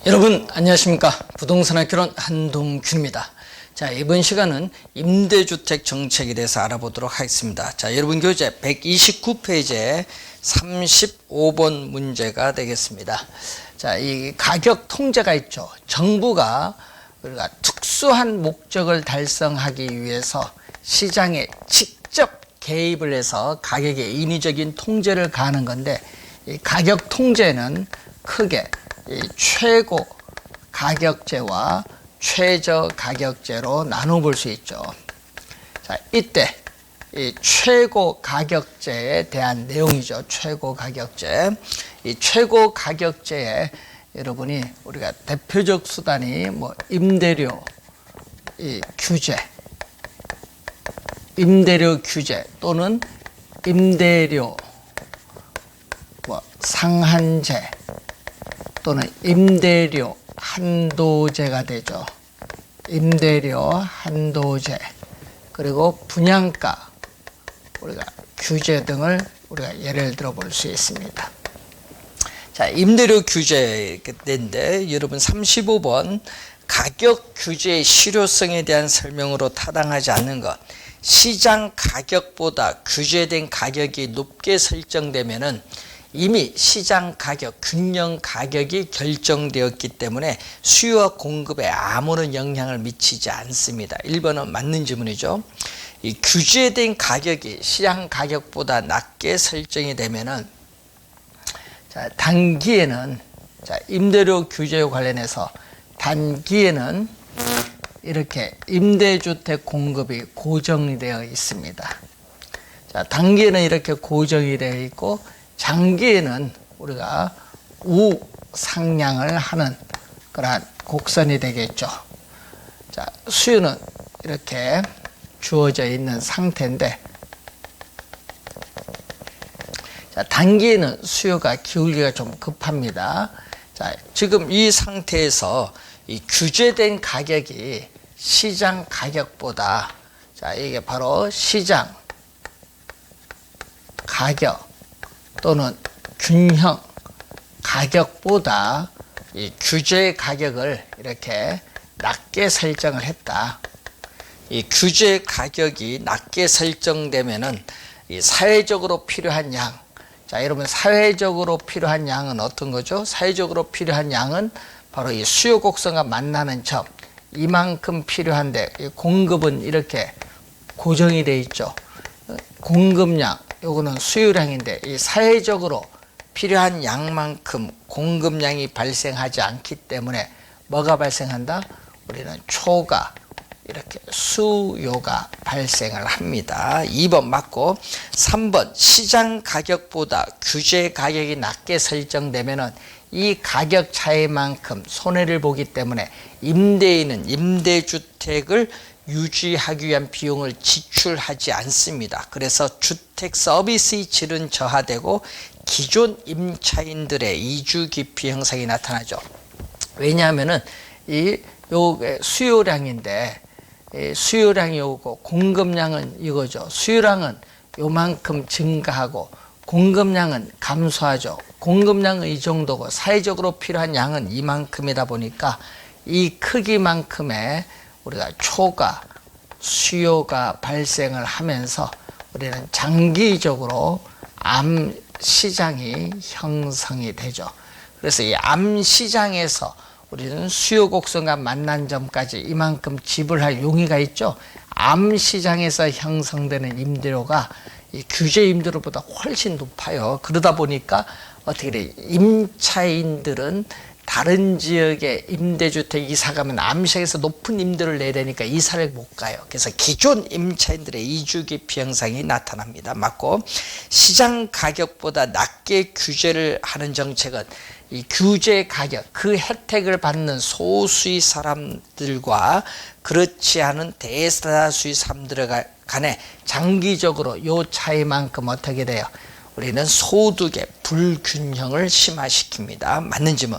여러분 안녕하십니까. 부동산학개론 한동균입니다. 자, 이번 시간은 임대주택 정책에 대해서 알아보도록 하겠습니다. 자, 여러분 교재 129페이지에 35번 문제가 되겠습니다. 자, 이 가격 통제가 있죠. 정부가 우리가 특수한 목적을 달성하기 위해서 시장에 직접 개입을 해서 가격에 인위적인 통제를 가하는 건데, 이 가격 통제는 크게 이 최고 가격제와 최저 가격제로 나눠볼 수 있죠. 자, 이때 이 최고 가격제에 대한 내용이죠. 최고 가격제. 이 최고 가격제에 여러분이 우리가 대표적 수단이 임대료 이 규제, 임대료 규제 또는 임대료 상한제 또는 임대료 한도제가 되죠. 임대료 한도제, 그리고 분양가 우리가 규제 등을 우리가 예를 들어 볼 수 있습니다. 자, 임대료 규제인데 여러분 35번 가격 규제의 실효성에 대한 설명으로 타당하지 않는 것. 시장 가격보다 규제된 가격이 높게 설정되면은 이미 시장 가격, 균형 가격이 결정되었기 때문에 수요와 공급에 아무런 영향을 미치지 않습니다. 1번은 맞는 질문이죠. 이 규제된 가격이 시장 가격보다 낮게 설정이 되면은, 자, 단기에는, 자, 임대료 규제와 관련해서 단기에는 이렇게 임대주택 공급이 고정이 되어 있습니다. 자, 단기에는 이렇게 고정이 되어 있고, 장기에는 우리가 우상향을 하는 그러한 곡선이 되겠죠. 자, 수요는 이렇게 주어져 있는 상태인데, 자, 단기에는 수요가 기울기가 좀 급합니다. 자, 지금 이 상태에서 이 규제된 가격이 시장 가격보다, 자, 이게 바로 시장 가격 또는 균형 가격보다 이 규제 가격을 이렇게 낮게 설정을 했다. 이 규제 가격이 낮게 설정되면은 이 사회적으로 필요한 양, 자, 여러분 사회적으로 필요한 양은 어떤 거죠? 사회적으로 필요한 양은 바로 이 수요 곡선과 만나는 점, 이만큼 필요한데 이 공급은 이렇게 고정이 돼 있죠. 공급량, 요거는 수요량인데 이 사회적으로 필요한 양만큼 공급량이 발생하지 않기 때문에 뭐가 발생한다? 우리는 초과 이렇게 수요가 발생을 합니다. 2번 맞고, 3번 시장 가격보다 규제 가격이 낮게 설정되면은 이 가격 차이만큼 손해를 보기 때문에 임대인은 임대주택을 유지하기 위한 비용을 지출하지 않습니다. 그래서 주택 서비스의 질은 저하되고 기존 임차인들의 이주 기피 현상이 나타나죠. 왜냐하면은 요 수요량인데, 수요량이 오고 공급량은 이거죠. 수요량은 요만큼 증가하고 공급량은 감소하죠. 공급량은 이 정도고 사회적으로 필요한 양은 이만큼이다 보니까 이 크기만큼의 우리가 초과 수요가 발생을 하면서 우리는 장기적으로 암 시장이 형성이 되죠. 그래서 이 암 시장에서 우리는 수요 곡선과 만난 점까지 이만큼 지불할 용의가 있죠. 암 시장에서 형성되는 임대료가 이 규제 임대료보다 훨씬 높아요. 그러다 보니까 어떻게 돼? 임차인들은 다른 지역에 임대주택 이사 가면 암시장에서 높은 임대료를 내야 되니까 이사를 못 가요. 그래서 기존 임차인들의 이주 기피 현상이 나타납니다. 맞고, 시장 가격보다 낮게 규제를 하는 정책은 이 규제 가격, 그 혜택을 받는 소수의 사람들과 그렇지 않은 대다수의 사람들 간에 장기적으로 요 차이만큼 어떻게 돼요? 우리는 소득의 불균형을 심화시킵니다. 맞는 질문.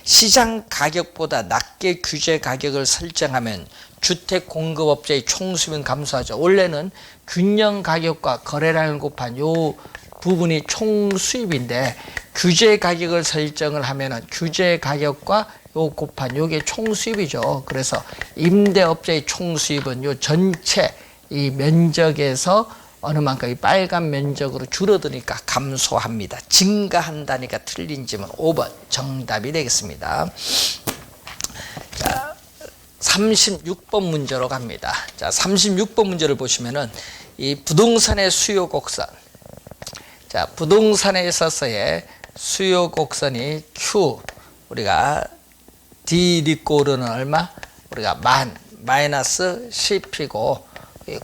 시장 가격보다 낮게 규제 가격을 설정하면 주택 공급업자의 총수입은 감소하죠. 원래는 균형 가격과 거래량을 곱한 요 부분이 총 수입인데 규제 가격을 설정을 하면은 규제 가격과 요 곱한 요게 총수입이죠. 그래서 임대업자의 총수입은 요 전체 이 면적에서 어느 만큼 이 빨간 면적으로 줄어드니까 감소합니다. 증가한다니까 틀린 질문 5번 정답이 되겠습니다. 자, 36번 문제로 갑니다. 자, 36번 문제를 보시면은 이 부동산의 수요 곡선. 자, 부동산에 있어서의 수요 곡선이 Q, 우리가 D 리꼬르는 얼마? 우리가 마이너스 CP고,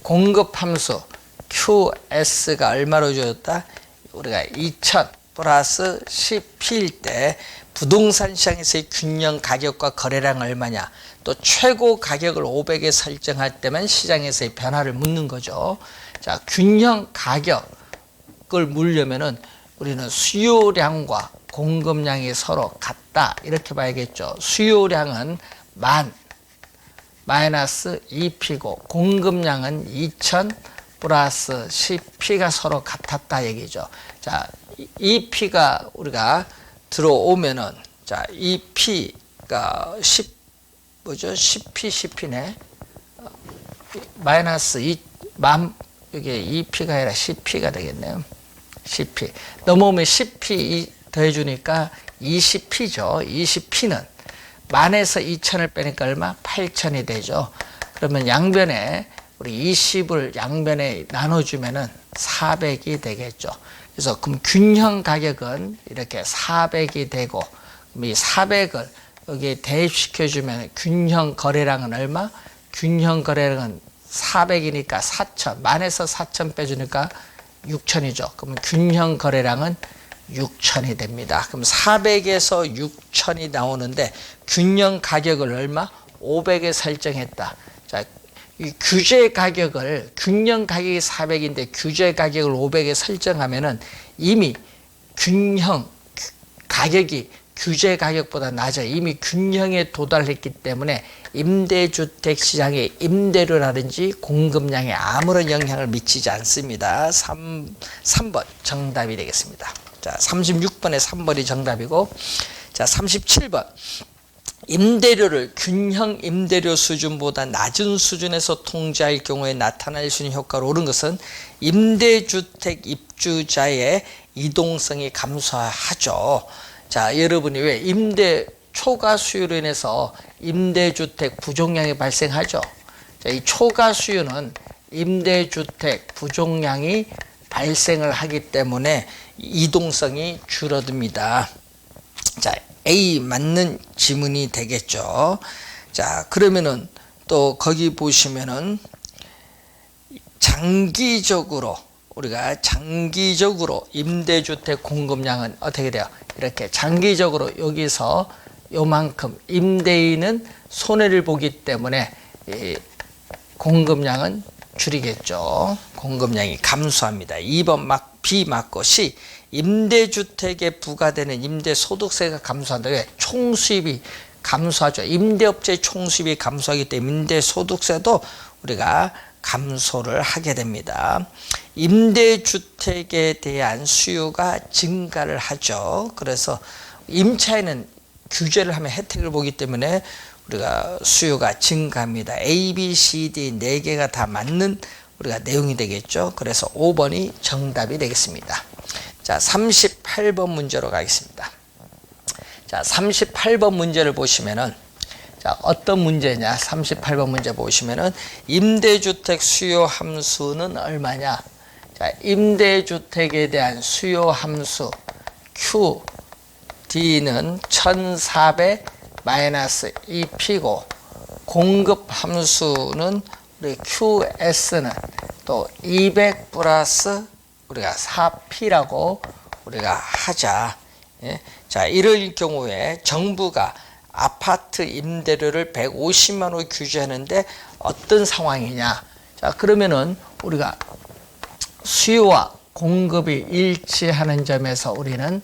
공급 함수 QS가 얼마로 주어졌다? 우리가 2000 플러스 CP일 때 부동산 시장에서의 균형 가격과 거래량 얼마냐? 또 최고 가격을 500에 설정할 때면 시장에서의 변화를 묻는 거죠. 자, 균형 가격을 물려면은 우리는 수요량과 공급량이 서로 같다 이렇게 봐야겠죠. 수요량은 마이너스 2P고 공급량은 2000 플러스 CP가 서로 같았다 얘기죠. 자, 2P가 우리가 들어오면은 자, 2P가 10P네. 마이너스 이게 2P가 아니라 CP가 되겠네요. CP. 넘어오면 10P 더해주니까 20P죠. 20P는 만에서 2000을 빼니까 얼마? 8000이 되죠. 그러면 양변에 우리 20을 양변에 나눠주면은 400이 되겠죠. 그래서 그럼 균형 가격은 이렇게 400이 되고, 그럼 이 400을 여기에 대입시켜주면 균형 거래량은 얼마? 균형 거래량은 400이니까 4000, 만에서 4000 빼주니까 6000이죠. 그러면 균형 거래량은 6000이 됩니다. 그럼 400에서 6000이 나오는데 균형 가격을 얼마? 500에 설정했다. 자, 이 규제 가격을, 균형 가격이 400인데 규제 가격을 500에 설정하면은 이미 균형 가격이 규제 가격보다 낮아 이미 균형에 도달했기 때문에 임대주택 시장의 임대료라든지 공급량에 아무런 영향을 미치지 않습니다. 3번 정답이 되겠습니다. 자, 36번에 3번이 정답이고, 자, 37번. 임대료를 균형 임대료 수준보다 낮은 수준에서 통제할 경우에 나타날 수 있는 효과로 오른 것은 임대주택 입주자의 이동성이 감소하죠. 자, 여러분이 왜 임대 초과 수요로 인해서 임대주택 부족량이 발생하죠. 자, 이 초과 수요는 임대주택 부족량이 발생을 하기 때문에 이동성이 줄어듭니다. 자, A 맞는 지문이 되겠죠. 자, 그러면은 또 거기 보시면은 우리가 장기적으로 임대주택 공급량은 어떻게 돼요? 이렇게 장기적으로 여기서 요만큼 임대인은 손해를 보기 때문에 이 공급량은 줄이겠죠. 공급량이 감소합니다. 2번 B 맞고 C. 임대주택에 부과되는 임대소득세가 감소한다. 왜? 총수입이 감소하죠. 임대업체의 총수입이 감소하기 때문에 임대소득세도 우리가 감소를 하게 됩니다. 임대주택에 대한 수요가 증가를 하죠. 그래서 임차인은 규제를 하면 혜택을 보기 때문에 우리가 수요가 증가합니다. A, B, C, D 4개가 다 맞는 우리가 내용이 되겠죠. 그래서 5번이 정답이 되겠습니다. 자, 38번 문제로 가겠습니다. 자, 38번 문제를 보시면은, 자, 어떤 문제냐? 38번 문제 보시면은, 임대주택 수요 함수는 얼마냐? 자, 임대주택에 대한 수요 함수, Q, D는 1400 마이너스 2P고, 공급 함수는 우리 QS는 또 200 플러스 우리가 4P라고 우리가 하자. 예? 자, 이럴 경우에 정부가 아파트 임대료를 150만 원 규제하는데 어떤 상황이냐? 자, 그러면은 우리가 수요와 공급이 일치하는 점에서 우리는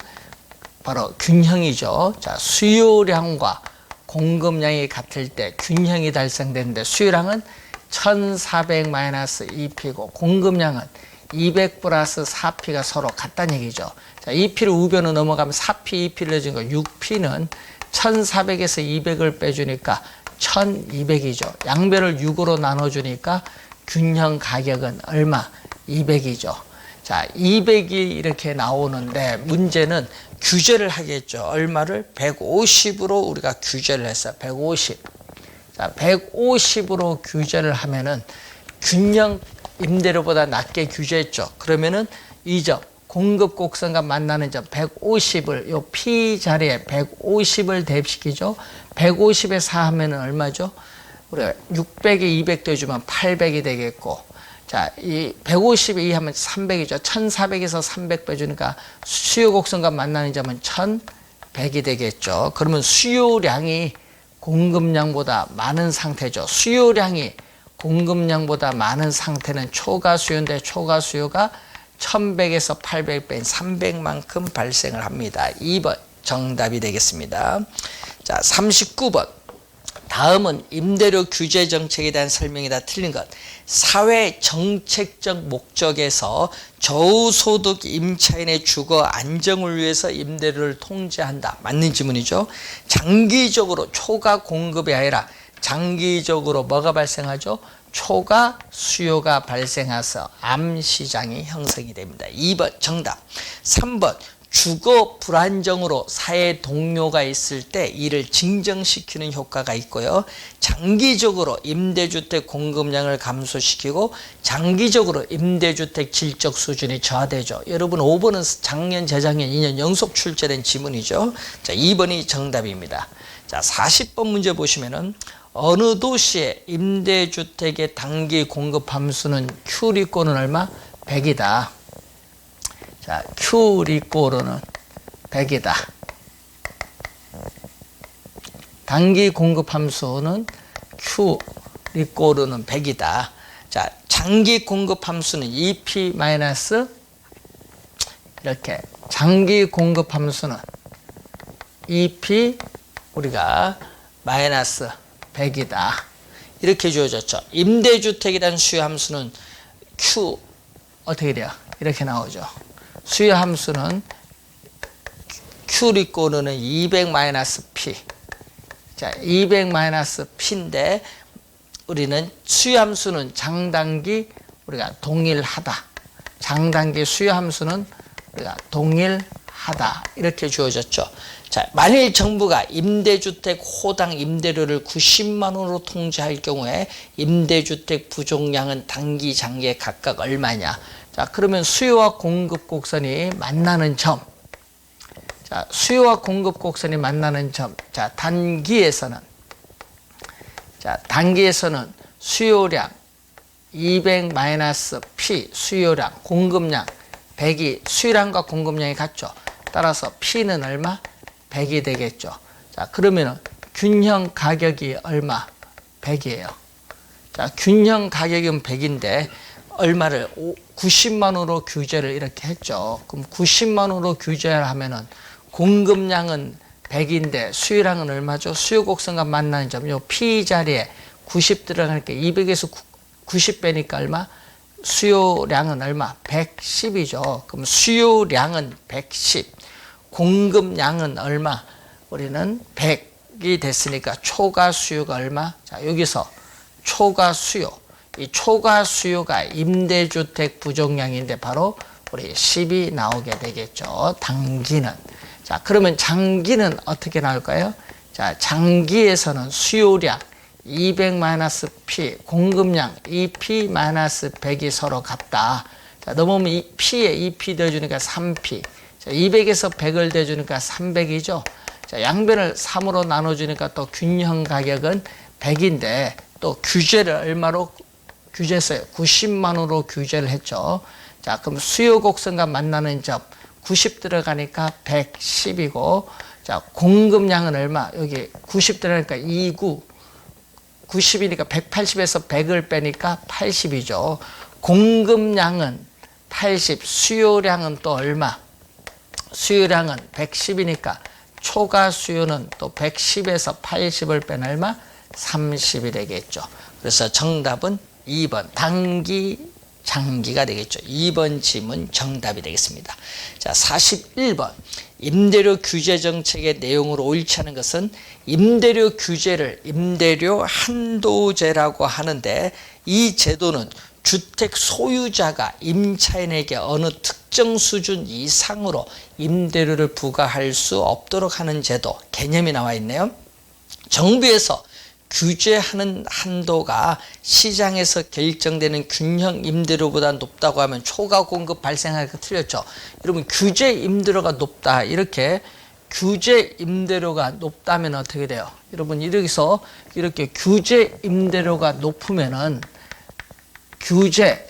바로 균형이죠. 자, 수요량과 공급량이 같을 때 균형이 달성되는데 수요량은 1400 마이너스 2P고 공급량은 200 플러스 4P가 서로 같다는 얘기죠. 자, 2P를 우변으로 넘어가면 4P, 2P를 내주는 거 6P는 1400에서 200을 빼주니까 1200이죠. 양변을 6으로 나눠주니까 균형 가격은 얼마? 200이죠. 자, 200이 이렇게 나오는데 문제는 규제를 하겠죠. 얼마를? 150으로 우리가 규제를 했어요. 150. 자, 150으로 규제를 하면은 균형 임대료보다 낮게 규제했죠. 그러면은 이 점, 공급 곡선과 만나는 점 150을 요 P 자리에 150을 대입시키죠. 150에 4 하면은 얼마죠? 우리가 600에 200 더해주면 800이 되겠고, 자, 이 150에 2 하면 300이죠. 1400에서 300 빼주니까 수요 곡선과 만나는 점은 1100이 되겠죠. 그러면 수요량이 공급량보다 많은 상태죠. 수요량이 공급량보다 많은 상태는 초과 수요인데 초과 수요가 1100에서 800 뺀 300만큼 발생을 합니다. 2번 정답이 되겠습니다. 자, 39번. 다음은 임대료 규제 정책에 대한 설명이다. 틀린 것. 사회 정책적 목적에서 저소득 임차인의 주거 안정을 위해서 임대료를 통제한다. 맞는 지문이죠. 장기적으로 초과 공급이 아니라 장기적으로 뭐가 발생하죠? 초과 수요가 발생해서 암시장이 형성이 됩니다. 2번 정답. 3번 주거 불안정으로 사회 동료가 있을 때 이를 진정시키는 효과가 있고요. 장기적으로 임대주택 공급량을 감소시키고 장기적으로 임대주택 질적 수준이 저하되죠. 여러분 5번은 작년, 재작년, 2년 연속 출제된 지문이죠. 자, 2번이 정답입니다. 자, 40번 문제 보시면은 어느 도시의 임대주택의 단기 공급 함수는 Q리꼬는 얼마? 100이다. 자, Q리꼬르는 100이다. 단기 공급 함수는 Q리꼬르는 100이다. 자, 장기 공급 함수는 2P 마이너스 이렇게 장기 공급 함수는 2P 우리가 마이너스 100이다. 이렇게 주어졌죠. 임대주택에 대한 수요 함수는 Q 어떻게 돼요? 이렇게 나오죠. 수요 함수는 Q리꼬르는 200 마이너스 P. 자, 200 마이너스 P인데 우리는 수요 함수는 장단기 우리가 동일하다. 장단기 수요 함수는 우리가 동일하다. 이렇게 주어졌죠. 자, 만일 정부가 임대주택 호당 임대료를 90만 원으로 통제할 경우에 임대주택 부족량은 단기, 장기에 각각 얼마냐? 자, 그러면 수요와 공급 곡선이 만나는 점. 자, 수요와 공급 곡선이 만나는 점. 자, 단기에서는 수요량 200 마이너스 P 수요량, 공급량 100이 수요량과 공급량이 같죠. 따라서 P는 얼마? 100이 되겠죠. 자, 그러면 균형 가격이 얼마? 100이에요. 자, 균형 가격은 100인데 얼마를 90만 원으로 규제를 이렇게 했죠. 그럼 90만 원으로 규제를 하면은 공급량은 100인데 수요량은 얼마죠? 수요 곡선과 만나는 점. 요 P 자리에 90 들어가니까 200에서 90 빼니까 얼마? 수요량은 얼마? 110이죠. 그럼 수요량은 110. 공급량은 얼마? 우리는 100이 됐으니까 초과 수요가 얼마? 자, 여기서 초과 수요. 이 초과 수요가 임대주택 부족량인데 바로 우리 10이 나오게 되겠죠. 단기는. 자, 그러면 장기는 어떻게 나올까요? 자, 장기에서는 수요량 200-P, 공급량 2P-100이 서로 같다. 자, 넘으면 이 P에 2P 더해주니까 3P. 자, 200에서 100을 대주니까 300이죠. 자, 양변을 3으로 나눠주니까 또 균형 가격은 100인데 또 규제를 얼마로 규제했어요? 90만원으로 규제를 했죠. 자, 그럼 수요 곡선과 만나는 점 90 들어가니까 110이고, 자, 공급량은 얼마? 여기 90 들어가니까 29. 90이니까 180에서 100을 빼니까 80이죠. 공급량은 80, 수요량은 또 얼마? 수요량은 110이니까 초과 수요는 또 110에서 80을 뺀 얼마? 30이 되겠죠. 그래서 정답은 2번 단기 장기가 되겠죠. 2번 질문 정답이 되겠습니다. 자, 41번. 임대료 규제 정책의 내용으로 옳지 않은 것은 임대료 규제를 임대료 한도제라고 하는데 이 제도는 주택 소유자가 임차인에게 어느 특정 수준 이상으로 임대료를 부과할 수 없도록 하는 제도, 개념이 나와 있네요. 정부에서 규제하는 한도가 시장에서 결정되는 균형 임대료보다 높다고 하면 초과 공급 발생하기가 틀렸죠. 여러분, 규제 임대료가 높다, 이렇게 규제 임대료가 높다면 어떻게 돼요? 여러분, 여기서 이렇게 규제 임대료가 높으면은, 규제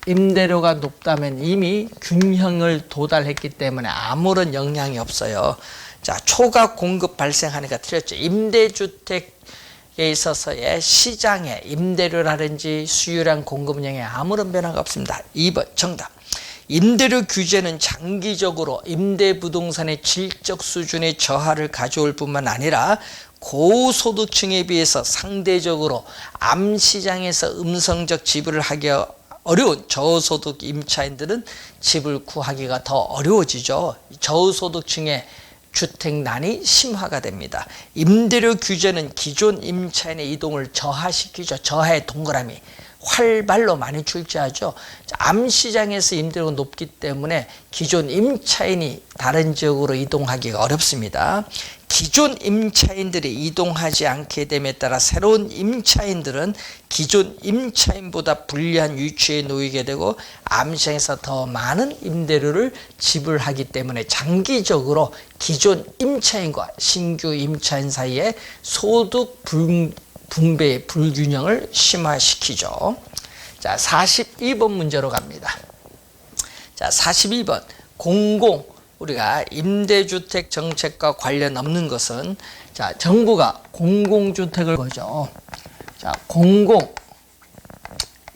임대료가 높다면 이미 균형을 도달했기 때문에 아무런 영향이 없어요. 자, 초과 공급 발생하니까 틀렸죠. 임대주택에 있어서의 시장의 임대료라든지 수요량 공급량에 아무런 변화가 없습니다. 2번 정답. 임대료 규제는 장기적으로 임대부동산의 질적 수준의 저하를 가져올 뿐만 아니라 고소득층에 비해서 상대적으로 암시장에서 음성적 지불을 하기 어려운 저소득 임차인들은 집을 구하기가 더 어려워지죠. 저소득층의 주택난이 심화가 됩니다. 임대료 규제는 기존 임차인의 이동을 저하시키죠. 저하의 동그라미. 활발로 많이 출제하죠. 암시장에서 임대료가 높기 때문에 기존 임차인이 다른 지역으로 이동하기가 어렵습니다. 기존 임차인들이 이동하지 않게 됨에 따라 새로운 임차인들은 기존 임차인보다 불리한 위치에 놓이게 되고 암시장에서 더 많은 임대료를 지불하기 때문에 장기적으로 기존 임차인과 신규 임차인 사이에 소득 분배의 불균형을 심화시키죠. 자, 42번 문제로 갑니다. 자, 42번. 우리가 임대주택 정책과 관련 없는 것은, 자, 정부가 공공주택을 거죠. 자,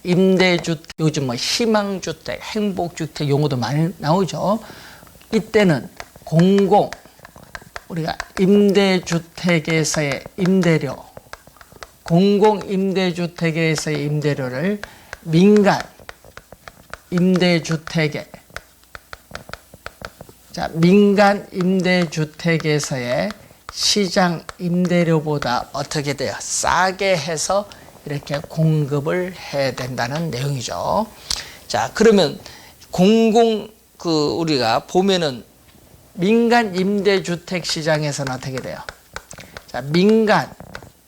임대주택, 요즘 뭐 희망주택, 행복주택 용어도 많이 나오죠. 이때는 우리가 임대주택에서의 임대료, 공공임대주택에서의 임대료를 민간 임대주택에서의 시장 임대료보다 어떻게 돼요? 싸게 해서 이렇게 공급을 해야 된다는 내용이죠. 자, 그러면 우리가 보면은 민간 임대주택 시장에서는 어떻게 돼요? 자, 민간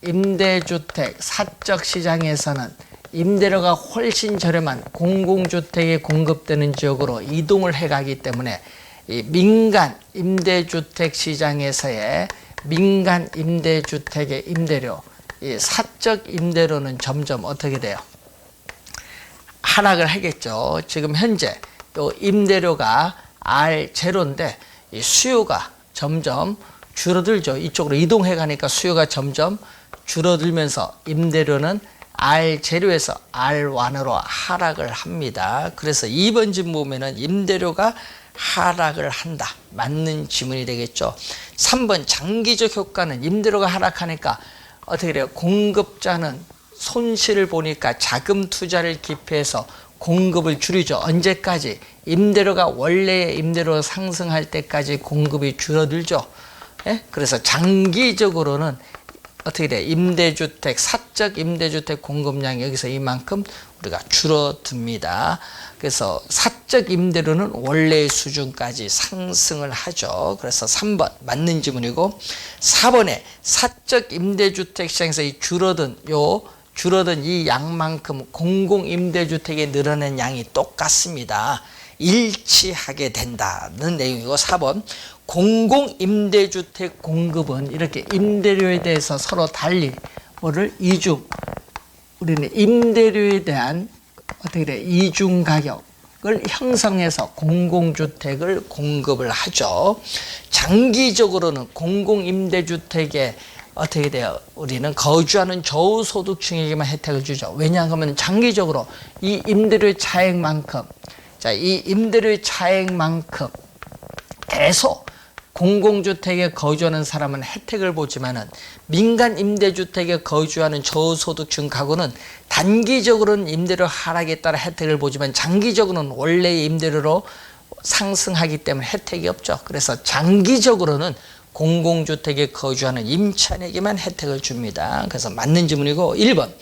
임대주택 사적 시장에서는 임대료가 훨씬 저렴한 공공주택이 공급되는 지역으로 이동을 해가기 때문에 이 민간 임대주택 시장에서의 민간 임대주택의 임대료, 이 사적 임대료는 점점 어떻게 돼요? 하락을 하겠죠. 지금 현재 또 임대료가 R0인데 이 수요가 점점 줄어들죠. 이쪽으로 이동해 가니까 수요가 점점 줄어들면서 임대료는 R0에서 R1으로 하락을 합니다. 그래서 2번 질문 보면은 임대료가 하락을 한다. 맞는 지문이 되겠죠. 3번 장기적 효과는 임대료가 하락하니까 어떻게 돼요? 공급자는 손실을 보니까 자금 투자를 기피해서 공급을 줄이죠. 언제까지? 임대료가 원래의 임대료가 상승할 때까지 공급이 줄어들죠. 예? 그래서 장기적으로는 어떻게 돼? 임대주택, 사적 임대주택 공급량이 여기서 이만큼 우리가 줄어듭니다. 그래서 사적 임대료는 원래의 수준까지 상승을 하죠. 그래서 3번 맞는 지문이고, 4번에 사적 임대주택 시장에서 이 줄어든 이 양만큼 공공임대주택에 늘어난 양이 똑같습니다. 일치하게 된다는 내용이고, 4번 공공임대주택 공급은 이렇게 임대료에 대해서 서로 달리 우리는 임대료에 대한 어떻게 돼? 이중 가격을 형성해서 공공주택을 공급을 하죠. 장기적으로는 공공임대주택에 어떻게 돼요? 우리는 거주하는 저소득층에게만 혜택을 주죠. 왜냐하면 장기적으로 이 임대료의 차액만큼 계속 공공주택에 거주하는 사람은 혜택을 보지만은 민간 임대주택에 거주하는 저소득층 가구는 단기적으로는 임대료 하락에 따라 혜택을 보지만 장기적으로는 원래의 임대료로 상승하기 때문에 혜택이 없죠. 그래서 장기적으로는 공공주택에 거주하는 임차인에게만 혜택을 줍니다. 그래서 맞는 질문이고 1번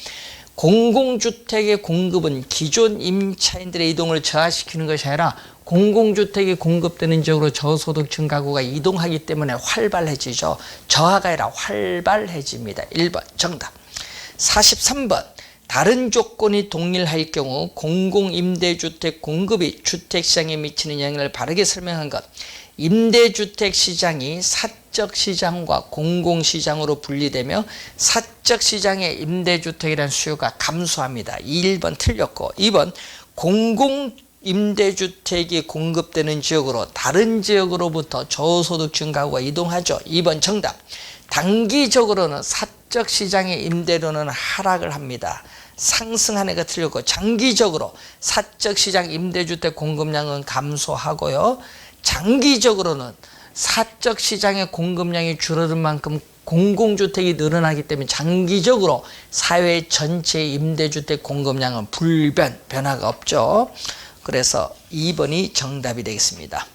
공공주택의 공급은 기존 임차인들의 이동을 저하시키는 것이 아니라 공공주택이 공급되는 지역으로 저소득층 가구가 이동하기 때문에 활발해지죠. 저하가 아니라 활발해집니다. 1번 정답. 43번 다른 조건이 동일할 경우 공공임대주택 공급이 주택시장에 미치는 영향을 바르게 설명한 것. 임대주택 시장이 사적시장과 공공시장으로 분리되며 사적시장의 임대주택이라는 수요가 감소합니다. 1번 틀렸고 2번 공공임대주택이 공급되는 지역으로 다른 지역으로부터 저소득층 가구가 이동하죠. 2번 정답. 단기적으로는 사적시장의 임대료는 하락을 합니다. 상승하는 게 틀렸고 장기적으로 사적시장 임대주택 공급량은 감소하고요. 장기적으로는 사적시장의 공급량이 줄어든 만큼 공공주택이 늘어나기 때문에 장기적으로 사회 전체의 임대주택 공급량은 변화가 없죠. 그래서 2번이 정답이 되겠습니다.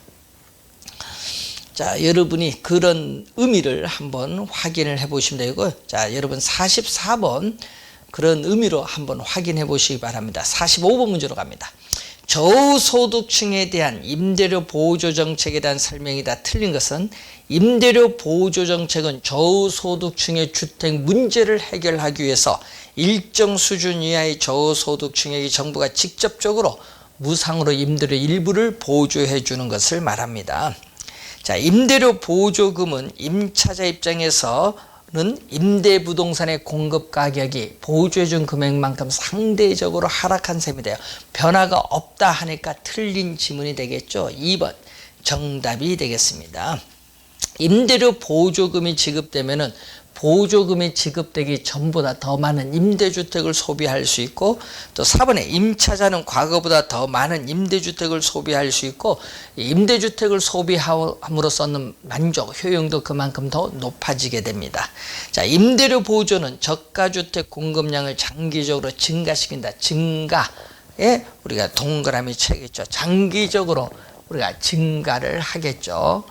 자, 여러분이 그런 의미를 한번 확인을 해 보시면 되고요. 자, 여러분 44번 그런 의미로 한번 확인해 보시기 바랍니다. 45번 문제로 갑니다. 저소득층에 대한 임대료 보호조 정책에 대한 설명이 다 틀린 것은 임대료 보호조 정책은 저소득층의 주택 문제를 해결하기 위해서 일정 수준 이하의 저소득층에게 정부가 직접적으로 무상으로 임대료 일부를 보조해 주는 것을 말합니다. 자, 임대료 보조금은 임차자 입장에서는 임대부동산의 공급 가격이 보조해준 금액만큼 상대적으로 하락한 셈이 돼요. 변화가 없다 하니까 틀린 지문이 되겠죠. 2번 정답이 되겠습니다. 임대료 보조금이 지급되면은 보조금이 지급되기 전보다 더 많은 임대주택을 소비할 수 있고 또 4번에 임차자는 과거보다 더 많은 임대주택을 소비할 수 있고 임대주택을 소비함으로써는 만족, 효용도 그만큼 더 높아지게 됩니다. 자, 임대료 보조는 저가주택 공급량을 장기적으로 증가시킨다. 증가에 우리가 동그라미 쳐야겠죠. 장기적으로 우리가 증가를 하겠죠.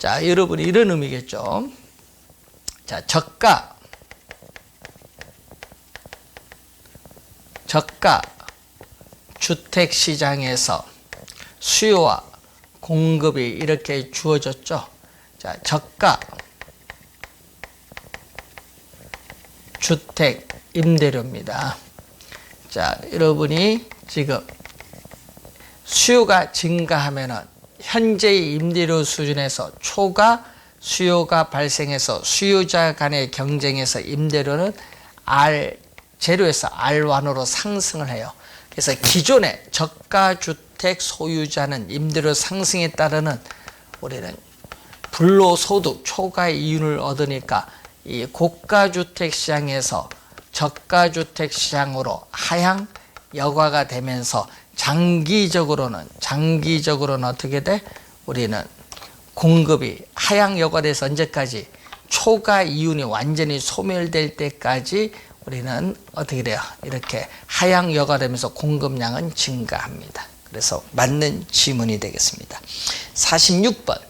자, 여러분이 이런 의미겠죠. 자, 저가 주택 시장에서 수요와 공급이 이렇게 주어졌죠. 자, 저가 주택 임대료입니다. 자, 여러분이 지금 수요가 증가하면은 현재의 임대료 수준에서 초과 수요가 발생해서 수요자 간의 경쟁에서 임대료는 R0에서 R1으로 상승을 해요. 그래서 기존의 저가주택 소유자는 임대료 상승에 따르는 우리는 불로소득 초과의 이윤을 얻으니까 이 고가주택 시장에서 저가주택 시장으로 하향 여과가 되면서 장기적으로는 어떻게 돼? 우리는 공급이 하향 여과돼서 언제까지? 초과 이윤이 완전히 소멸될 때까지 우리는 어떻게 돼요? 이렇게 하향 여과되면서 공급량은 증가합니다. 그래서 맞는 지문이 되겠습니다. 46번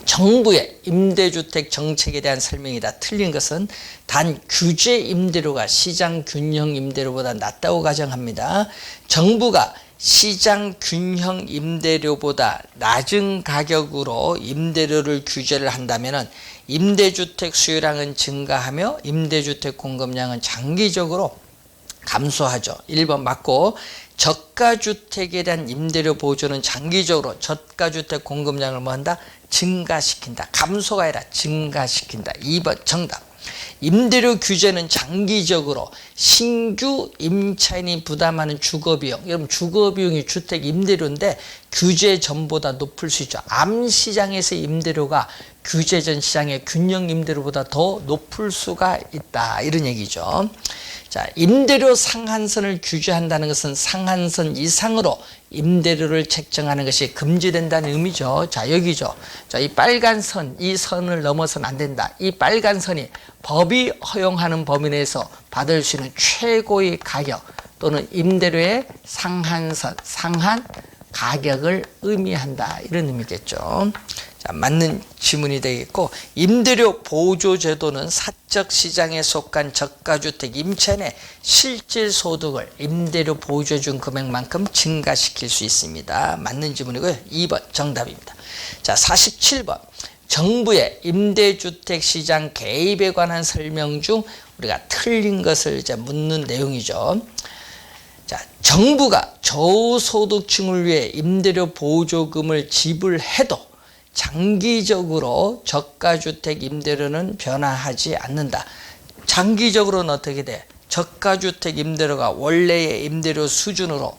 정부의 임대주택 정책에 대한 설명이 다 틀린 것은 단 규제 임대료가 시장 균형 임대료보다 낮다고 가정합니다. 정부가 시장 균형 임대료보다 낮은 가격으로 임대료를 규제를 한다면 임대주택 수요량은 증가하며 임대주택 공급량은 장기적으로 감소하죠. 1번 맞고 저가주택에 대한 임대료 보조는 장기적으로 저가주택 공급량을 뭐한다? 증가시킨다. 감소가 아니라 증가시킨다. 2번 정답. 임대료 규제는 장기적으로 신규 임차인이 부담하는 주거비용, 여러분 주거비용이 주택 임대료인데 규제 전보다 높을 수 있죠. 암 시장에서의 임대료가 규제 전 시장의 균형 임대료보다 더 높을 수가 있다. 이런 얘기죠. 자, 임대료 상한선을 규제한다는 것은 상한선 이상으로 임대료를 책정하는 것이 금지된다는 의미죠. 자, 여기죠. 자, 이 빨간 선, 이 선을 넘어서는 안 된다. 이 빨간 선이 법이 허용하는 범위 내에서 받을 수 있는 최고의 가격 또는 임대료의 상한선, 상한 가격을 의미한다. 이런 의미겠죠. 자, 맞는 지문이 되겠고, 임대료 보조 제도는 사적 시장에 속한 저가주택 임차 내 실질 소득을 임대료 보조해 준 금액만큼 증가시킬 수 있습니다. 맞는 지문이고요. 2번 정답입니다. 자, 47번. 정부의 임대주택 시장 개입에 관한 설명 중 우리가 틀린 것을 이제 묻는 내용이죠. 자, 정부가 저소득층을 위해 임대료 보조금을 지불해도 장기적으로 저가주택 임대료는 변화하지 않는다. 장기적으로는 어떻게 돼? 저가주택 임대료가 원래의 임대료 수준으로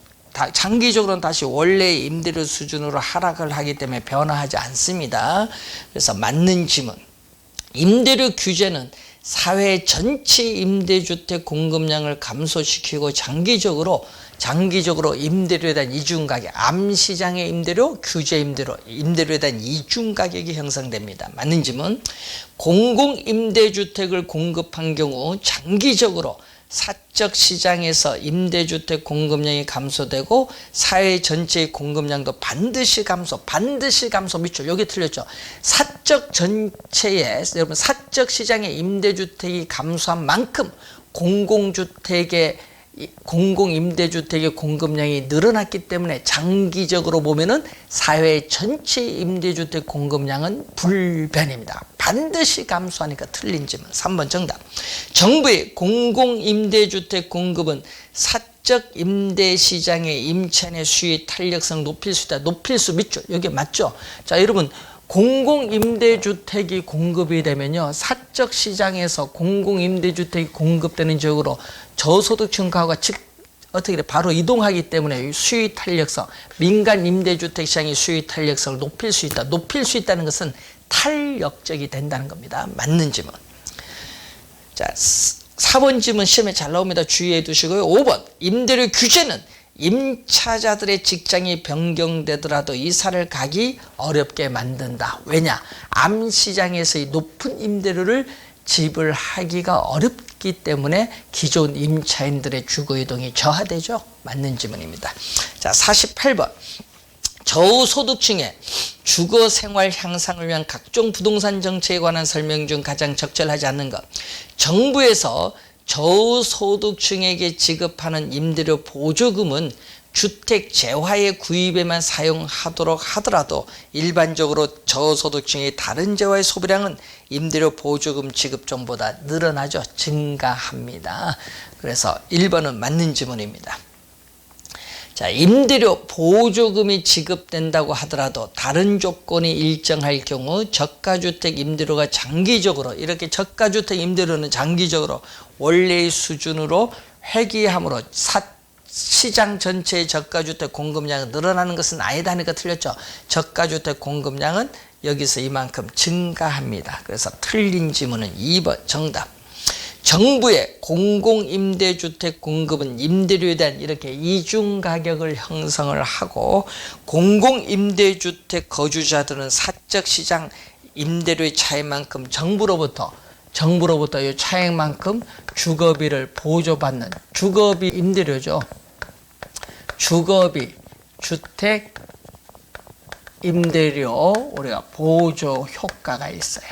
장기적으로는 다시 원래의 임대료 수준으로 하락을 하기 때문에 변화하지 않습니다. 그래서 맞는 지문. 임대료 규제는 사회 전체 임대주택 공급량을 감소시키고 장기적으로 임대료에 대한 이중가격, 암시장의 임대료, 규제 임대료, 임대료에 대한 이중가격이 형성됩니다. 맞는 질문. 공공임대주택을 공급한 경우 장기적으로 사적 시장에서 임대주택 공급량이 감소되고 사회 전체의 공급량도 반드시 감소 밑줄 여기 틀렸죠. 사적 전체에 여러분 사적 시장의 임대주택이 감소한 만큼 공공임대주택의 공급량이 늘어났기 때문에 장기적으로 보면은 사회 전체 임대주택 공급량은 불변입니다. 반드시 감소하니까 틀린 질문. 3번 정답. 정부의 공공임대주택 공급은 사적 임대시장의 임차 내 수요 탄력성을 높일 수 있다. 높일 수 밑줄 여기 맞죠? 자, 여러분 공공임대주택이 공급이 되면요, 사적 시장에서 공공임대주택이 공급되는 지역으로 저소득층 가구가 어떻게 돼? 바로 이동하기 때문에 수요 탄력성, 민간 임대주택 시장의 수요 탄력성을 높일 수 있다. 높일 수 있다는 것은 탄력적이 된다는 겁니다. 맞는 질문. 자, 4번 질문 시험에 잘 나옵니다. 주의해 두시고요. 5번 임대료 규제는 임차자들의 직장이 변경되더라도 이사를 가기 어렵게 만든다. 왜냐? 암시장에서의 높은 임대료를 지불하기가 어렵기 때문에 기존 임차인들의 주거이동이 저하되죠. 맞는 질문입니다. 자, 48번. 저소득층의 주거생활 향상을 위한 각종 부동산 정책에 관한 설명 중 가장 적절하지 않는 것. 정부에서 저소득층에게 지급하는 임대료 보조금은 주택 재화의 구입에만 사용하도록 하더라도 일반적으로 저소득층의 다른 재화의 소비량은 임대료 보조금 지급전보다 늘어나죠. 증가합니다. 그래서 1번은 맞는 질문입니다. 자, 임대료 보조금이 지급된다고 하더라도 다른 조건이 일정할 경우 저가주택 임대료가 장기적으로 이렇게 저가주택 임대료는 장기적으로 원래의 수준으로 회귀함으로 시장 전체의 저가주택 공급량이 늘어나는 것은 아니다 하니까 틀렸죠. 저가주택 공급량은 여기서 이만큼 증가합니다. 그래서 틀린 지문은 2번 정답. 정부의 공공임대주택 공급은 임대료에 대한 이렇게 이중가격을 형성을 하고 공공임대주택 거주자들은 사적시장 임대료의 차이만큼 정부로부터 이 차액만큼 주거비를 보조받는 주거비 임대료죠. 주거비 주택 임대료 우리가 보조 효과가 있어요.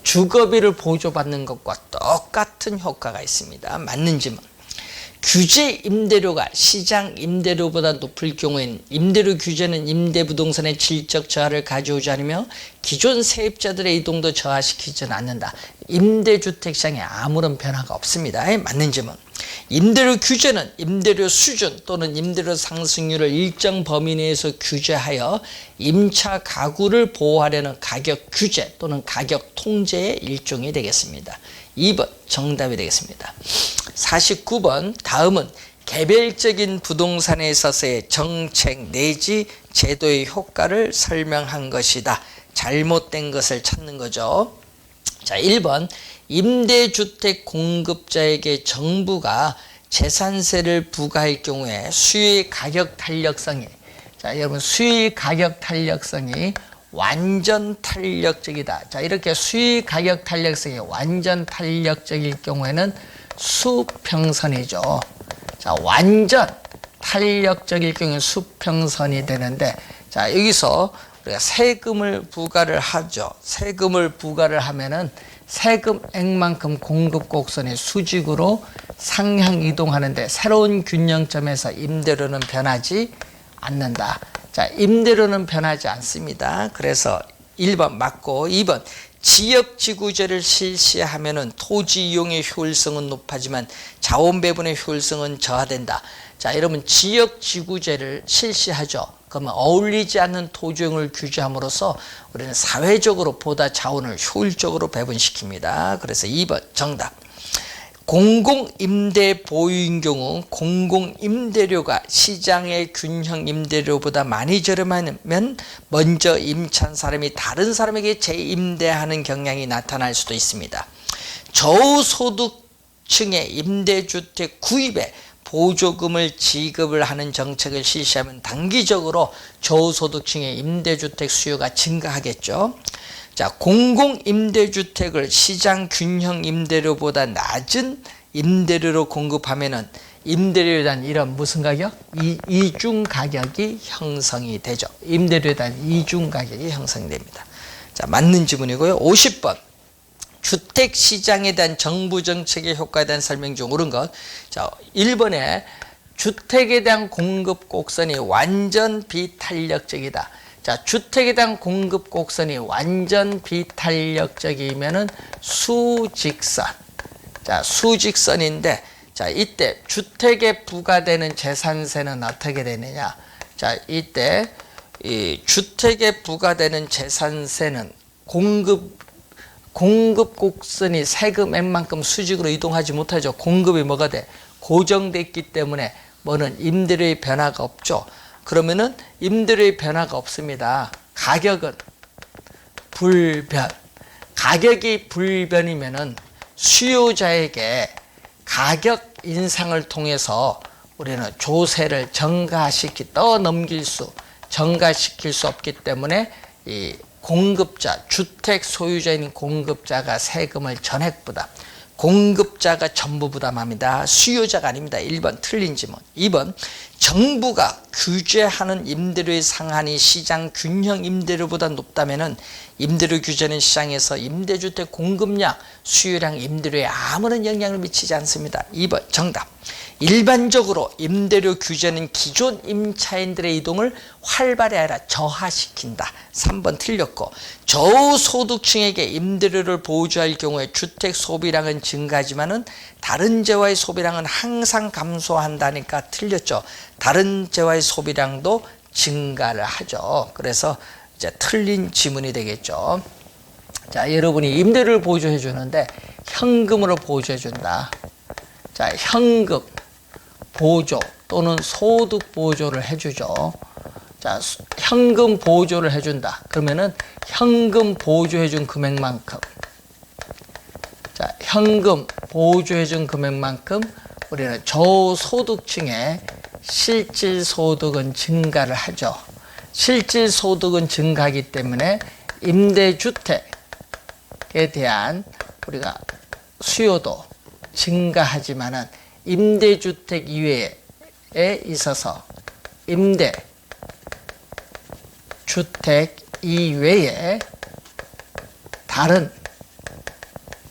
주거비를 보조받는 것과 똑같은 효과가 있습니다. 맞는 질문. 규제 임대료가 시장 임대료보다 높을 경우에는 임대료 규제는 임대부동산의 질적 저하를 가져오지 않으며 기존 세입자들의 이동도 저하시키지는 않는다. 임대주택 시장에 아무런 변화가 없습니다. 맞는 질문. 임대료 규제는 임대료 수준 또는 임대료 상승률을 일정 범위 내에서 규제하여 임차 가구를 보호하려는 가격 규제 또는 가격 통제의 일종이 되겠습니다. 2번 정답이 되겠습니다. 49번 다음은 개별적인 부동산에 있어서의 정책 내지 제도의 효과를 설명한 것이다. 잘못된 것을 찾는 거죠. 자, 1번 임대주택 공급자에게 정부가 재산세를 부과할 경우에 수요의 가격 탄력성이, 자, 여러분 수요의 가격 탄력성이 완전 탄력적이다. 자, 이렇게 수요의 가격 탄력성이 완전 탄력적일 경우에는 수평선이죠. 자, 완전 탄력적일 경우에 수평선이 되는데, 자, 여기서 우리가 세금을 부과를 하죠. 세금을 부과를 하면은 세금액만큼 공급 곡선이 수직으로 상향 이동하는데 새로운 균형점에서 임대료는 변하지 않는다. 자, 임대료는 변하지 않습니다. 그래서 1번 맞고, 2번 지역지구제를 실시하면은 토지 이용의 효율성은 높아지만 자원 배분의 효율성은 저하된다. 자, 여러분 지역지구제를 실시하죠. 그러면 어울리지 않는 토지용을 규제함으로써 우리는 사회적으로 보다 자원을 효율적으로 배분시킵니다. 그래서 2번 정답. 공공임대 보유인 경우 공공임대료가 시장의 균형 임대료보다 많이 저렴하면 먼저 임차한 사람이 다른 사람에게 재임대하는 경향이 나타날 수도 있습니다. 저소득층의 임대주택 구입에 보조금을 지급을 하는 정책을 실시하면 단기적으로 저소득층의 임대주택 수요가 증가하겠죠. 자, 공공임대주택을 시장 균형 임대료보다 낮은 임대료로 공급하면은 임대료에 대한 이런 무슨 가격? 이중 가격이 형성이 되죠. 임대료에 대한 이중 가격이 형성이 됩니다. 자, 맞는 지문이고요. 50번. 주택시장에 대한 정부 정책의 효과에 대한 설명 중 옳은 것. 자, 1번에 주택에 대한 공급 곡선이 완전 비탄력적이다. 자, 주택에 대한 공급 곡선이 완전 비탄력적이면은 수직선. 자, 수직선인데, 자, 이때 주택에 부과되는 재산세는 어떻게 되느냐? 자, 이때 이 주택에 부과되는 재산세는 공급 곡선이 세금액만큼 수직으로 이동하지 못하죠. 공급이 뭐가 돼? 고정돼 있기 때문에 뭐는 임대료의 변화가 없죠. 그러면은 임대료의 변화가 없습니다. 가격은 불변. 가격이 불변이면은 수요자에게 가격 인상을 통해서 우리는 조세를 전가시킬 수 없기 때문에 이 공급자, 주택 소유자인 공급자가 세금을 전액 부담, 공급자가 전부 부담합니다. 수요자가 아닙니다. 1번 틀린 지문. 2번 정부가 규제하는 임대료의 상한이 시장 균형 임대료보다 높다면은 임대료 규제는 시장에서 임대주택 공급량, 수요량, 임대료에 아무런 영향을 미치지 않습니다. 2번 정답. 일반적으로 임대료 규제는 기존 임차인들의 이동을 활발히 아니라 저하시킨다. 3번 틀렸고, 저소득층에게 임대료를 보조할 경우에 주택 소비량은 증가하지만은 다른 재화의 소비량은 항상 감소한다니까 틀렸죠. 다른 재화의 소비량도 증가를 하죠. 그래서 이제 틀린 지문이 되겠죠. 자, 여러분이 임대료를 보조해 주는데 현금으로 보조해 준다. 자, 현금 보조 또는 소득 보조를 해주죠. 자, 현금 보조를 해준다. 그러면은 현금 보조해준 금액만큼, 자, 현금 보조해준 금액만큼 우리는 저소득층의 실질 소득은 증가를 하죠. 실질 소득은 증가하기 때문에 임대주택에 대한 우리가 수요도 증가하지만은 임대주택 이외에 있어서 임대주택 이외에 다른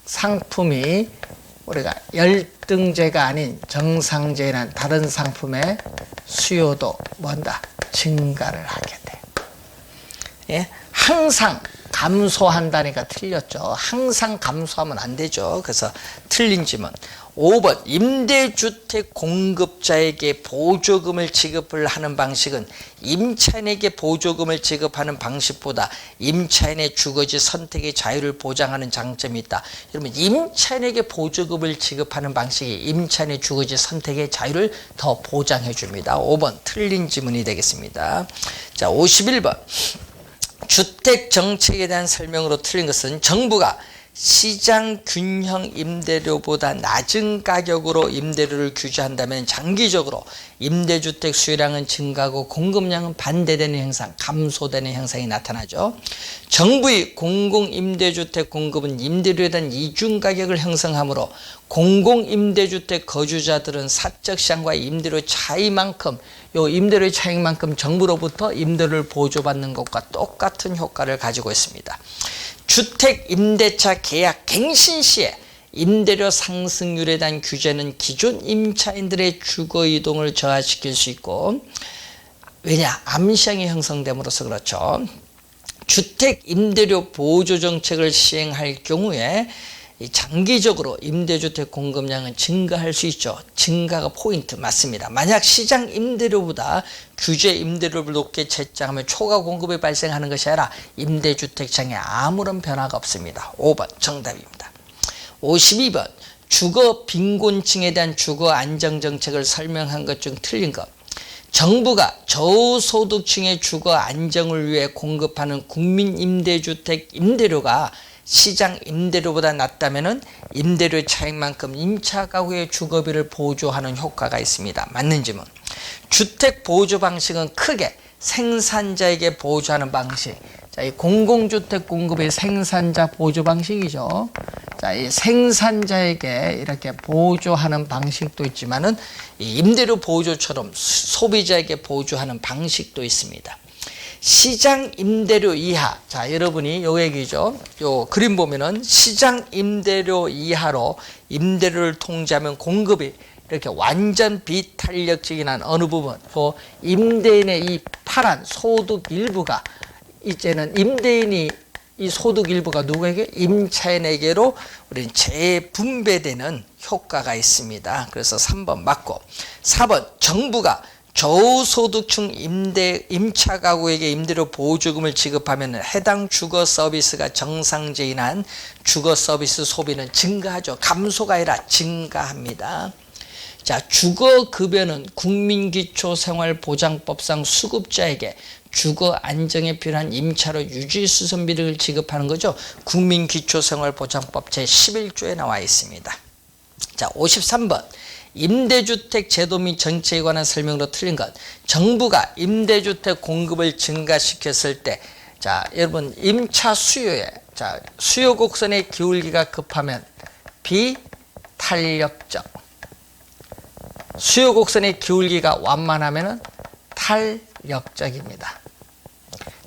상품이 우리가 열등제가 아닌 정상제라는 다른 상품의 수요도 뭔다? 증가를 하게 돼. 예? 항상 감소한다니까 틀렸죠. 항상 감소하면 안 되죠. 그래서 틀린 질문. 5번 임대주택 공급자에게 보조금을 지급을 하는 방식은 임차인에게 보조금을 지급하는 방식보다 임차인의 주거지 선택의 자유를 보장하는 장점이 있다. 여러분 임차인에게 보조금을 지급하는 방식이 임차인의 주거지 선택의 자유를 더 보장해 줍니다. 5번 틀린 지문이 되겠습니다. 자, 51번 주택 정책에 대한 설명으로 틀린 것은 정부가 시장 균형 임대료보다 낮은 가격으로 임대료를 규제한다면 장기적으로 임대주택 수요량은 증가하고 공급량은 반대되는 현상, 감소되는 현상이 나타나죠. 정부의 공공임대주택 공급은 임대료에 대한 이중가격을 형성하므로 공공임대주택 거주자들은 사적 시장과 임대료 차이만큼 요 임대료의 차이만큼 정부로부터 임대료를 보조받는 것과 똑같은 효과를 가지고 있습니다. 주택 임대차 계약 갱신 시에 임대료 상승률에 대한 규제는 기존 임차인들의 주거 이동을 저하시킬 수 있고, 왜냐? 암시장이 형성됨으로써 그렇죠. 주택 임대료 보조 정책을 시행할 경우에 장기적으로 임대주택 공급량은 증가할 수 있죠. 증가가 포인트 맞습니다. 만약 시장 임대료보다 규제 임대료를 높게 책정하면 초과 공급이 발생하는 것이 아니라 임대주택 시장에 아무런 변화가 없습니다. 5번 정답입니다. 52번 주거 빈곤층에 대한 주거 안정 정책을 설명한 것 중 틀린 것. 정부가 저소득층의 주거 안정을 위해 공급하는 국민임대주택 임대료가 시장 임대료보다 낮다면 임대료의 차익만큼 임차 가구의 주거비를 보조하는 효과가 있습니다. 맞는 질문. 주택 보조 방식은 크게 생산자에게 보조하는 방식. 자, 이 공공주택 공급의 생산자 보조 방식이죠. 자, 이 생산자에게 이렇게 보조하는 방식도 있지만은 이 임대료 보조처럼 소비자에게 보조하는 방식도 있습니다. 시장 임대료 이하. 자, 여러분이 요 얘기죠. 요 그림 보면은 시장 임대료 이하로 임대료를 통제하면 공급이 이렇게 완전 비탄력적인 한 어느 부분, 임대인의 이 파란 소득 일부가 이제는 임대인이 이 소득 일부가 누구에게? 임차인에게로 우리는 재분배되는 효과가 있습니다. 그래서 3번 맞고, 4번 정부가 저소득층 임차 가구에게 임대료 보조금을 지급하면 해당 주거 서비스가 정상적인 한 주거 서비스 소비는 증가하죠. 감소가 아니라 증가합니다. 자, 주거급여는 국민기초생활보장법상 수급자에게 주거 안정에 필요한 임차료 유지수선비를 지급하는 거죠. 국민기초생활보장법 제11조에 나와 있습니다. 자, 53번 임대주택 제도 및 정책에 관한 설명으로 틀린 것. 정부가 임대주택 공급을 증가시켰을 때, 자, 여러분 임차 수요에, 자, 수요 곡선의 기울기가 급하면 비탄력적, 수요 곡선의 기울기가 완만하면 탄력적입니다.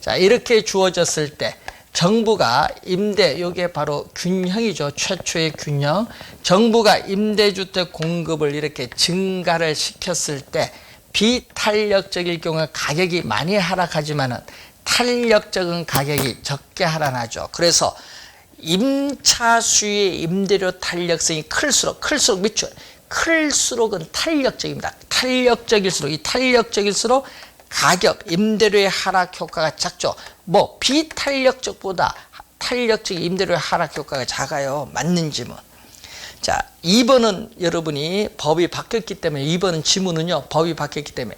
자, 이렇게 주어졌을 때 정부가 여기에 바로 균형이죠. 최초의 균형. 정부가 임대주택 공급을 이렇게 증가를 시켰을 때 비탄력적일 경우에 가격이 많이 하락하지만은 탄력적인 가격이 적게 하락하죠. 그래서 임차 수의 임대료 탄력성이 클수록 밑줄, 클수록은 탄력적입니다. 탄력적일수록 가격, 임대료의 하락 효과가 작죠. 비탄력적보다 탄력적 임대료의 하락 효과가 작아요. 맞는 질문. 자, 2번은 여러분이 법이 바뀌었기 때문에 2번은 지문은요. 법이 바뀌었기 때문에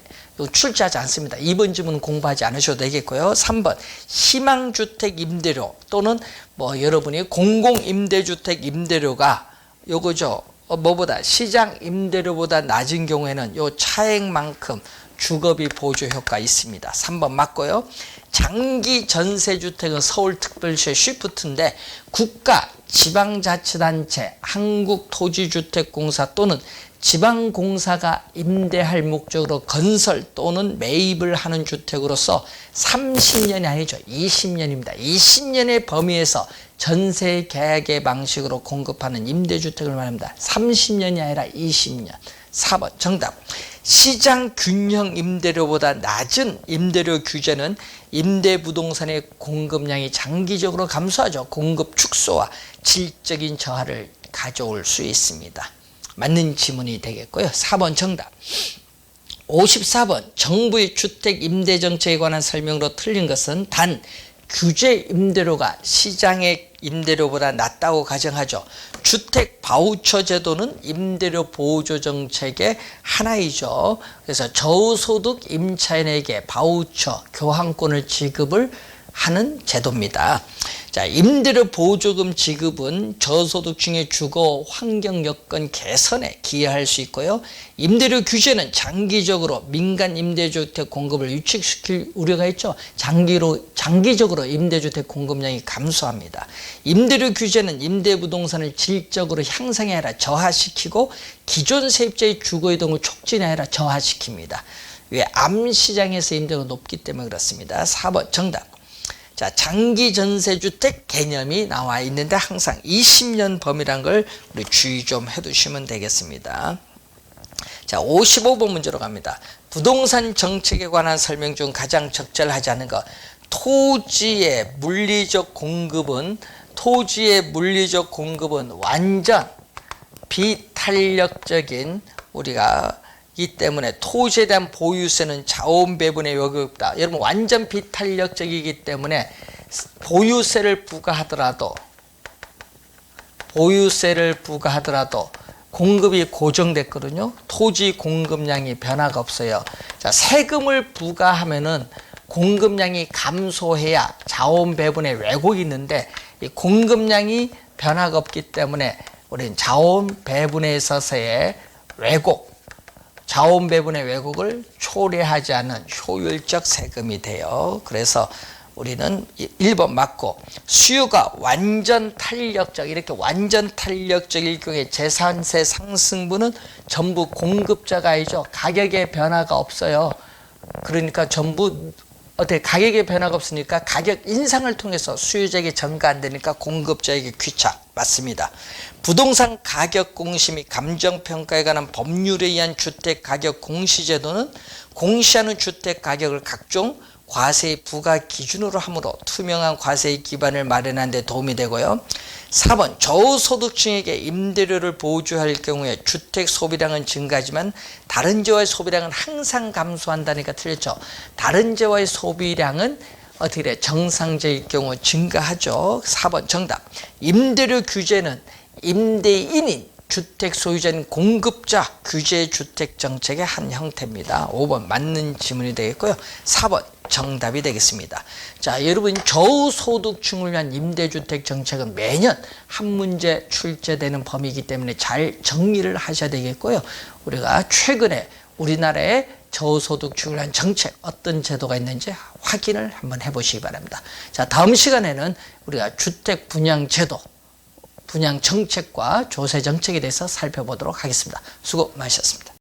출제하지 않습니다. 2번 지문은 공부하지 않으셔도 되겠고요. 3번 희망주택 임대료 또는 여러분이 공공임대주택 임대료가 요거죠. 뭐보다 시장 임대료보다 낮은 경우에는 요 차액만큼 주거비 보조 효과 있습니다. 3번 맞고요. 장기 전세주택은 서울특별시의 쉬프트인데 국가, 지방자치단체, 한국토지주택공사 또는 지방공사가 임대할 목적으로 건설 또는 매입을 하는 주택으로서 30년이 아니죠. 20년입니다. 20년의 범위에서 전세 계약의 방식으로 공급하는 임대주택을 말합니다. 30년이 아니라 20년. 4번 정답. 시장 균형 임대료보다 낮은 임대료 규제는 임대부동산의 공급량이 장기적으로 감소하죠. 공급 축소와 질적인 저하를 가져올 수 있습니다. 맞는 지문이 되겠고요. 4번 정답. 54번 정부의 주택 임대 정책에 관한 설명으로 틀린 것은 단 규제 임대료가 시장의 임대료보다 낮다고 가정하죠. 주택 바우처 제도는 임대료 보호조 정책의 하나이죠. 그래서 저소득 임차인에게 바우처 교환권을 지급을 하는 제도입니다. 자, 임대료 보조금 지급은 저소득층의 주거 환경 여건 개선에 기여할 수 있고요. 임대료 규제는 장기적으로 민간 임대주택 공급을 위축시킬 우려가 있죠. 장기적으로 임대주택 공급량이 감소합니다. 임대료 규제는 임대부동산을 질적으로 향상이 아니라 저하시키고 기존 세입자의 주거 이동을 촉진이 아니라 저하시킵니다. 왜? 암시장에서 임대료가 높기 때문에 그렇습니다. 4번 정답. 자, 장기 전세주택 개념이 나와 있는데 항상 20년 범위란 걸 우리 주의 좀 해두시면 되겠습니다. 자, 55번 문제로 갑니다. 부동산 정책에 관한 설명 중 가장 적절하지 않은 것. 토지의 물리적 공급은 완전 비탄력적인 우리가 이 때문에 토지에 대한 보유세는 자원 배분의 여력이 없다. 여러분 완전 비탄력적이기 때문에 보유세를 부과하더라도 공급이 고정됐거든요. 토지 공급량이 변화가 없어요. 자, 세금을 부과하면은 공급량이 감소해야 자원 배분의 왜곡이 있는데 이 공급량이 변화가 없기 때문에 우리는 자원 배분에 있어서의 자원 배분의 왜곡을 초래하지 않는 효율적 세금이 돼요. 그래서 우리는 1번 맞고, 수요가 완전 탄력적일 경우에 재산세 상승분은 전부 공급자가 아니죠. 가격의 변화가 없어요. 그러니까 전부 가격의 변화가 없으니까 가격 인상을 통해서 수요자에게 전가 안 되니까 공급자에게 귀착. 맞습니다. 부동산 가격 공시 및 감정평가에 관한 법률에 의한 주택 가격 공시제도는 공시하는 주택 가격을 각종 과세 부과 기준으로 하므로 투명한 과세의 기반을 마련하는 데 도움이 되고요. 4번 저소득층에게 임대료를 보조할 경우에 주택 소비량은 증가하지만 다른 지역의 소비량은 항상 감소한다니까 틀렸죠. 다른 지역의 소비량은 어떻게 돼? 정상적일 경우 증가하죠. 4번 정답. 임대료 규제는 임대인인 주택 소유자인 공급자 규제 주택 정책의 한 형태입니다. 5번 맞는 지문이 되겠고요. 4번 정답이 되겠습니다. 자, 여러분 저소득층을 위한 임대주택 정책은 매년 한 문제 출제되는 범위이기 때문에 잘 정리를 하셔야 되겠고요. 우리가 최근에 우리나라의 저소득층을 위한 정책 어떤 제도가 있는지 확인을 한번 해보시기 바랍니다. 자, 다음 시간에는 우리가 주택 분양 제도, 분양 정책과 조세 정책에 대해서 살펴보도록 하겠습니다. 수고 많으셨습니다.